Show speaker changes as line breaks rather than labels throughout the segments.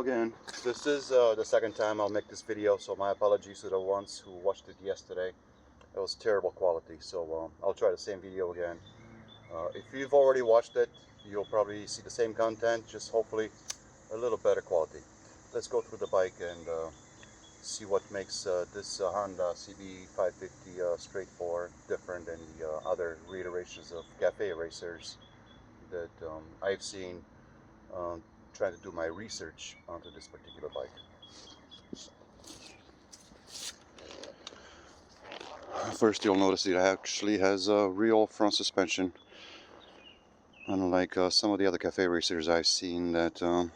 again. This is the second time I'll make this video, so my apologies to the ones who watched it yesterday. It was terrible quality, so I'll try the same video again. If you've already watched it, you'll probably see the same content, just hopefully a little better quality. Let's go through the bike and see what makes this Honda CB550 straight four different than the other reiterations of cafe racers that I've seen trying to do my research onto this particular bike. First, you'll notice it actually has a real front suspension, unlike some of the other cafe racers I've seen that are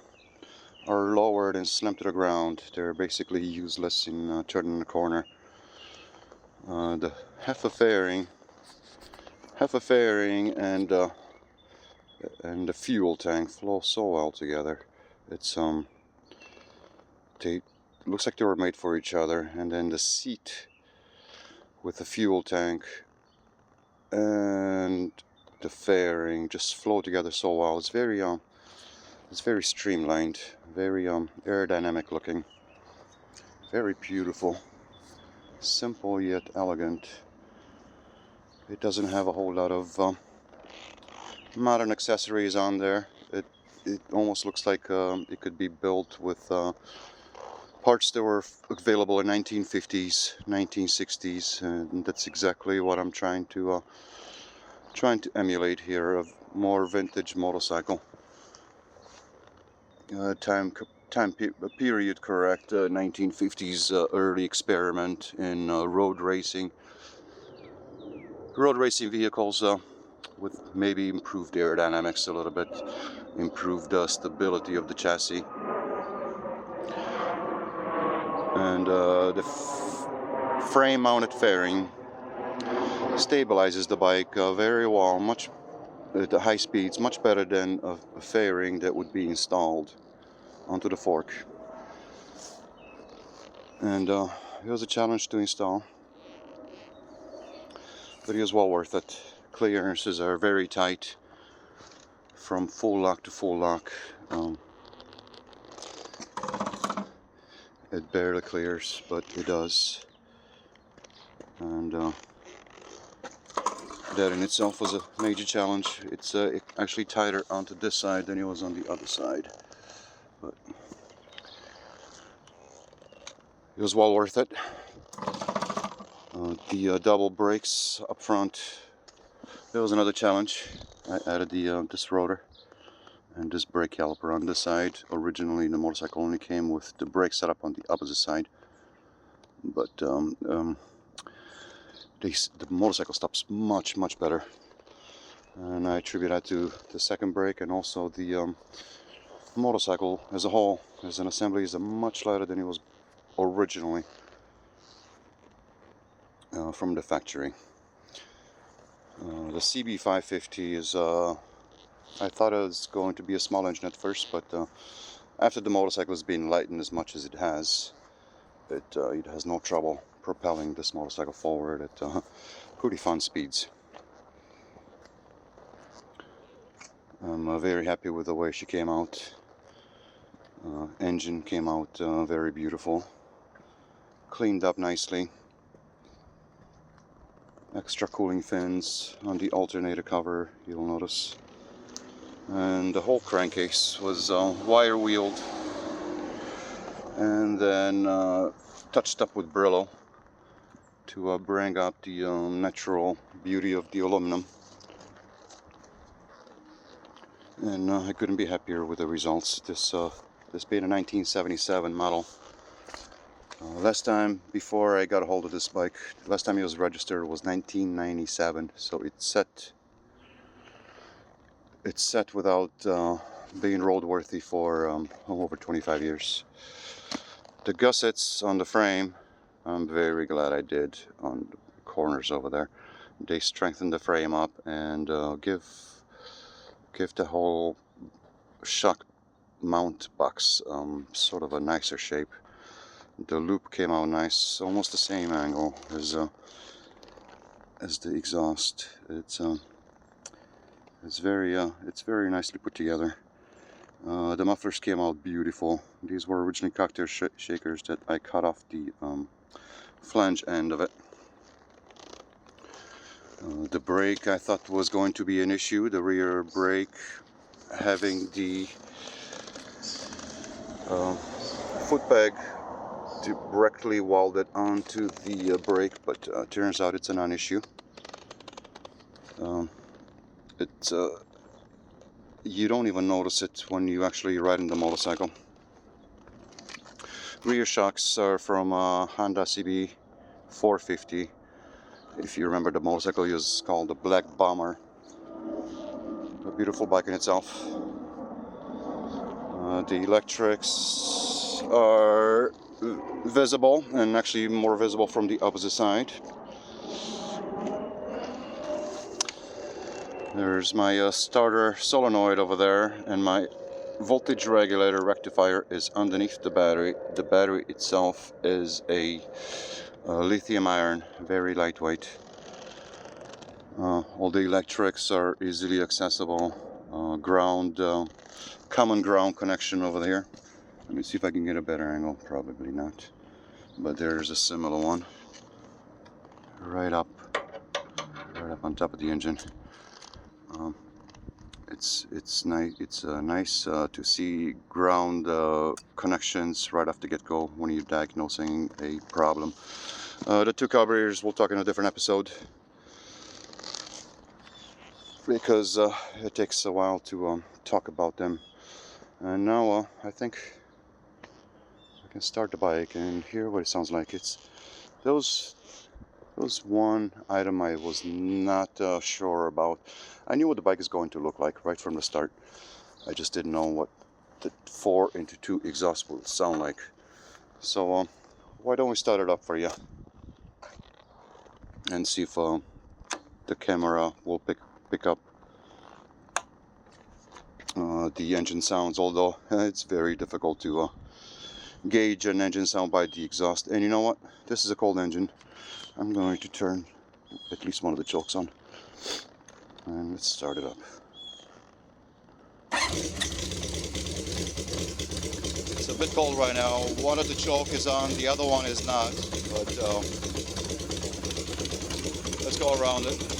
lowered and slammed to the ground. They're basically useless in turning the corner. The half a fairing and the fuel tank flow so well together. It's looks like they were made for each other, and then the seat with the fuel tank and the fairing just flow together so well. It's very streamlined, very aerodynamic looking, very beautiful, simple yet elegant. It doesn't have a whole lot of modern accessories on there. It almost looks like it could be built with parts that were available in 1950s, 1960s, and that's exactly what I'm trying to emulate here, a more vintage motorcycle. Period correct, 1950s early experiment in road racing vehicles with maybe improved aerodynamics a little bit, improved stability of the chassis, and the frame mounted fairing stabilizes the bike very well, much at the high speeds, much better than a fairing that would be installed onto the fork. And it was a challenge to install, but it was well worth it. Clearances are very tight from full lock to full lock. It barely clears, but it does, and that in itself was a major challenge. It's actually tighter onto this side than it was on the other side, but it was well worth it. The double brakes up front, that was another challenge. I added this rotor and this brake caliper on this side. Originally the motorcycle only came with the brake setup on the opposite side, but the motorcycle stops much better, and I attribute that to the second brake, and also the motorcycle as a whole, as an assembly, is much lighter than it was originally from the factory. The CB550 is I thought it was going to be a small engine at first, but after the motorcycle has been lightened as much as it has, it has no trouble propelling this motorcycle forward at pretty fun speeds. I'm very happy with the way she came out. Engine came out very beautiful, cleaned up nicely. Extra cooling fins on the alternator cover, you'll notice. And the whole crankcase was wire wheeled and then touched up with Brillo to bring out the natural beauty of the aluminum. And I couldn't be happier with the results. This being a 1977 model. Last time, before I got a hold of this bike, last time it was registered was 1997, so it's set without being roadworthy for over 25 years. The gussets on the frame, I'm very glad I did on the corners over there. They strengthen the frame up and give the whole shock mount box sort of a nicer shape. The loop came out nice, almost the same angle as the exhaust. It's very nicely put together. The The mufflers came out beautiful. These were originally cocktail shakers that I cut off the flange end of it. The brake I thought was going to be an issue. The rear brake having the foot peg directly welded onto the brake, but turns out it's a non-issue. You don't even notice it when you actually ride in the motorcycle. Rear shocks are from Honda CB550. If you remember, the motorcycle is called the Black Bomber. A beautiful bike in itself. The electrics are visible, and actually more visible from the opposite side. There's my starter solenoid over there, and my voltage regulator rectifier is underneath the battery. The battery itself is a lithium ion, very lightweight. All the electrics are easily accessible. Common ground connection over there. Let me see if I can get a better angle. Probably not, but there's a similar one right up on top of the engine. It's nice to see ground connections right off the get-go when you're diagnosing a problem. The two carburetors we'll talk in a different episode, because it takes a while to talk about them. And now I think I can start the bike and hear what it sounds like. It's those one item I was not sure about. I knew what the bike is going to look like right from the start. I just didn't know what the 4x2 exhaust will sound like. So why don't we start it up for you and see if the camera will pick up the engine sounds, although it's very difficult to gauge an engine sound by the exhaust. And you know what? This is a cold engine. I'm going to turn at least one of the chokes on, and let's start it up. It's a bit cold right now. One of the choke is on, the other one is not, but let's go around it.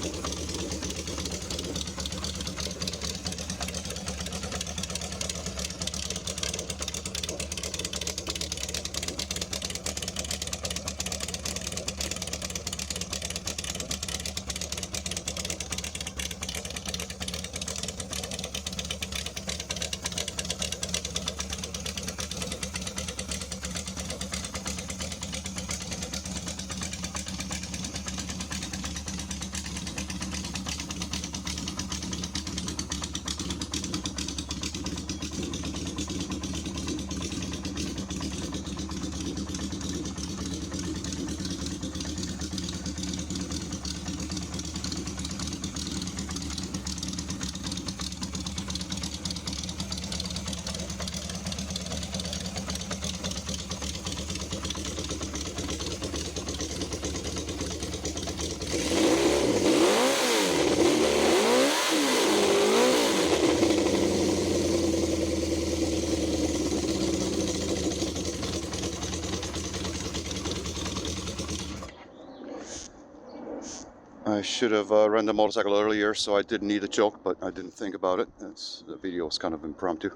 I should have run the motorcycle earlier, so I didn't need a choke, but I didn't think about it. The video was kind of impromptu.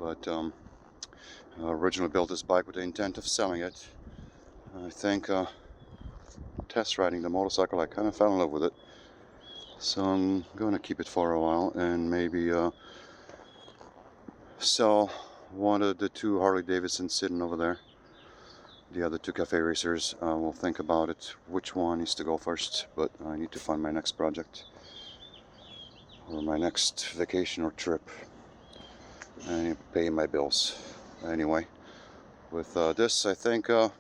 But I originally built this bike with the intent of selling it. I think test riding the motorcycle, I kind of fell in love with it. So I'm going to keep it for a while and maybe sell one of the two Harley Davidsons sitting over there. The other two cafe racers, we'll think about it, which one needs to go first, but I need to find my next project or my next vacation or trip and pay my bills. Anyway, with this, I think you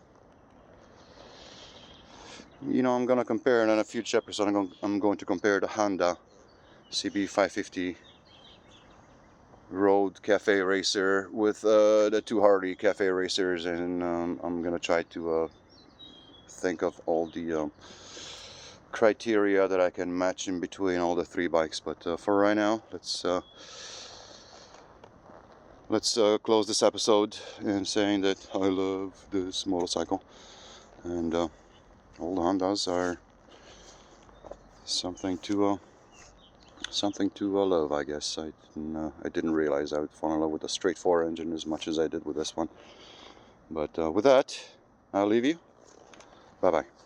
know, I'm gonna compare, and in a future episode I'm going to compare the Honda CB550 road cafe racer with the two Harley cafe racers, and I'm gonna try to think of all the criteria that I can match in between all the three bikes. But for right now, let's let's close this episode in saying that I love this motorcycle, and old Hondas are something to love, I guess. I didn't realize I would fall in love with a straight 4 engine as much as I did with this one. But with that, I'll leave you. Bye bye.